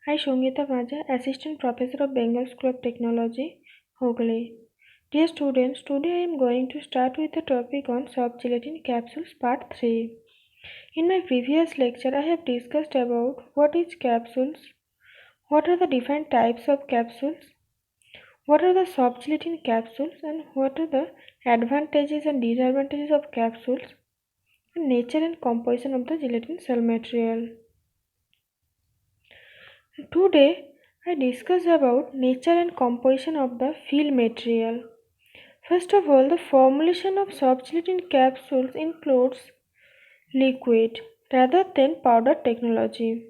I, Shongita Maja, Assistant Professor of Bengal School of Technology, Hooghly. Dear students, today I am going to start with the topic on soft gelatin capsules part 3. In my previous lecture, I have discussed about what is capsules, what are the different types of capsules, what are the soft gelatin capsules, and what are the advantages and disadvantages of capsules, and nature and composition of the gelatin cell material. Today, I discuss about nature and composition of the fill material. First of all, the formulation of soft gelatin capsules includes liquid rather than powder technology.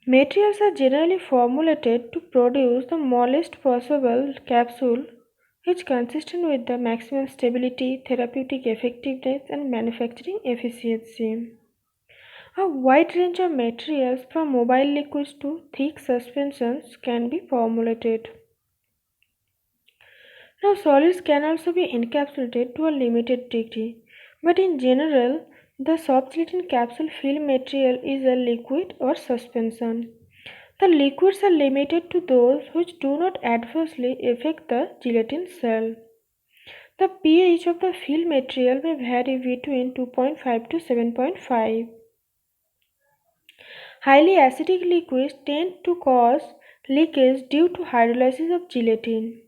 Materials are generally formulated to produce the smallest possible capsule which consistent with the maximum stability, therapeutic effectiveness and manufacturing efficiency. A wide range of materials from mobile liquids to thick suspensions can be formulated. Now, solids can also be encapsulated to a limited degree, but in general, the soft gelatin capsule fill material is a liquid or suspension. The liquids are limited to those which do not adversely affect the gelatin cell. The pH of the fill material may vary between 2.5 to 7.5. Highly acidic liquids tend to cause leakage due to hydrolysis of gelatin.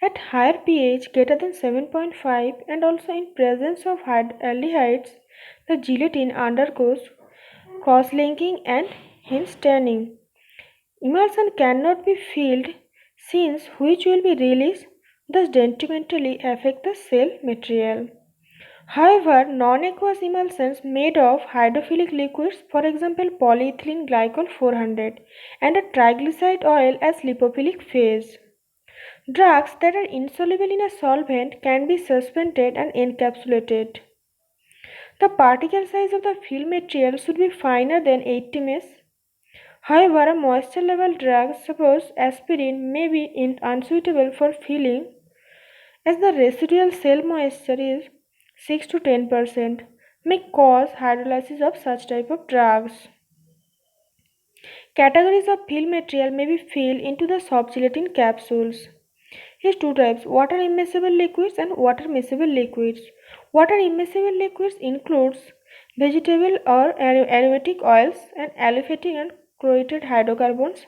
At higher pH greater than 7.5 and also in presence of aldehydes, the gelatin undergoes cross-linking and hence tanning. Emulsion cannot be filled since which will be released, thus detrimentally affect the cell material. However, non-aqueous emulsions made of hydrophilic liquids, for example polyethylene glycol 400 and a triglyceride oil as lipophilic phase. Drugs that are insoluble in a solvent can be suspended and encapsulated. The particle size of the fill material should be finer than 80 ms. However, a moisture level drug, suppose aspirin, may be unsuitable for filling as the residual cell moisture is 6 to 10%, may cause hydrolysis of such type of drugs. Categories of fill material may be filled into the soft gelatin capsules. Here's two types: water immiscible liquids and water miscible liquids. Water immiscible liquids includes vegetable or aromatic oils and aliphatic and chroated hydrocarbons,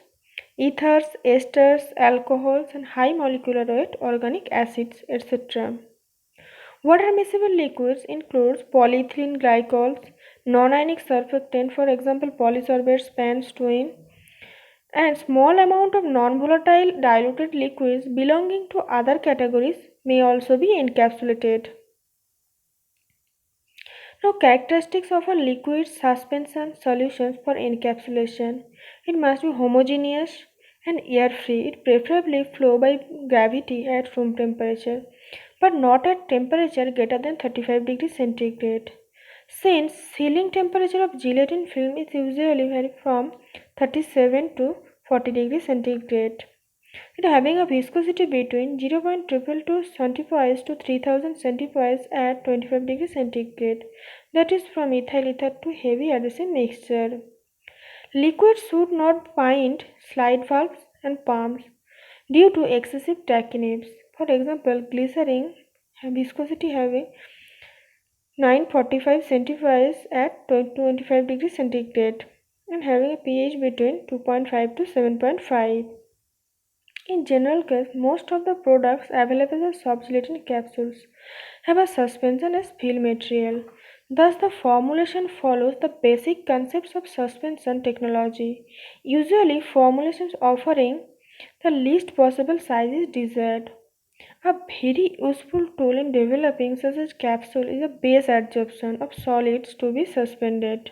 ethers, esters, alcohols, and high molecular weight organic acids, etc. Water miscible liquids includes polyethylene glycols, non-ionic surfactant, for example polysorbate, span, stone, and small amount of non-volatile diluted liquids belonging to other categories may also be encapsulated. Now, characteristics of a liquid suspension solutions for encapsulation. It must be homogeneous and air-free. It preferably flow by gravity at room temperature, but not at temperature greater than 35 degrees centigrade. Since sealing temperature of gelatin film is usually vary from 37 to 40 degrees centigrade. It having a viscosity between 0.222 centipoise to 3000 centipoise at 25 degrees centigrade, that is from ethyl ether to heavy adhesive mixture. Liquids should not bind slide valves and pumps due to excessive tachiness. For example, glycerin viscosity having 945 centipoise at 25 degrees centigrade and having a pH between 2.5 to 7.5. In general case, most of the products available as soft gelatin capsules have a suspension as fill material. Thus, the formulation follows the basic concepts of suspension technology. Usually, formulations offering the least possible size is desired. A very useful tool in developing such a capsule is a base adsorption of solids to be suspended.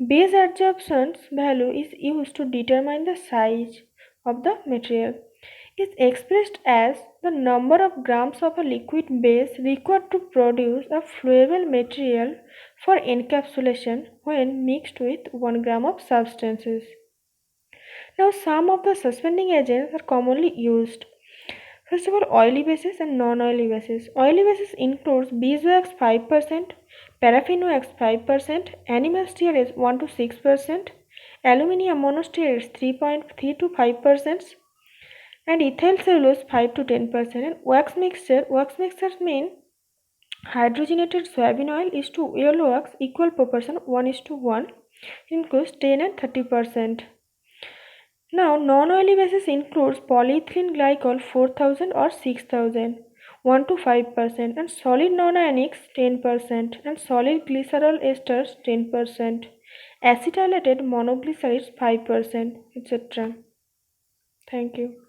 Base adsorption's value is used to determine the size of the material. Is expressed as the number of grams of a liquid base required to produce a flowable material for encapsulation when mixed with 1 gram of substances. Now, some of the suspending agents are commonly used. First of all, oily bases and non-oily bases. Oily bases includes beeswax 5%, paraffin wax 5%, animal stearate 1 to 6%, Aluminium monostearates 3.3 to 5%, and ethyl cellulose 5 to 10%. And wax mixtures mean hydrogenated soybean oil is to yellow wax equal proportion 1 is to 1, includes 10 and 30%. Now, non-oily bases includes polyethylene glycol 4000 or 6000, 1 to 5%, and solid non-ionics 10%, and solid glycerol esters 10%, acetylated monoglycerides 5%, etc. Thank you.